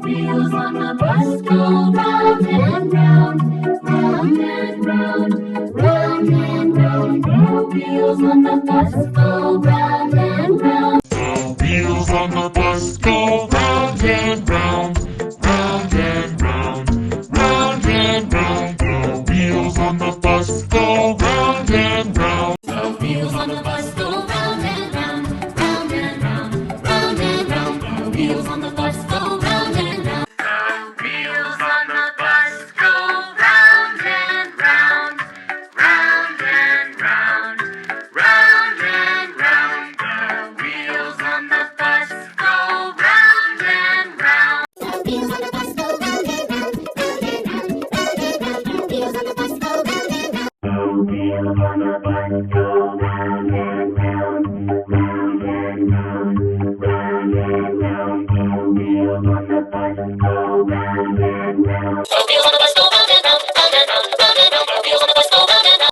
wheels on the bus go round and round, round and round, round and round. The wheels on the bus go round and round. The wheels on the bus go round and round, round and round, round and round. The wheels on the bus go round and round. The wheels on the bus go round and round, round and round, round and round. The wheels on the bus go round and round. The wheels on the bus go round and round, round and round, round and round. The wheels on the bus go round and round. The wheels on the bus go round and round, round and round, round and round. The wheels on the bus go round and round. The wheels on the bus go round and round, round and round, round and round. The wheels on the bus go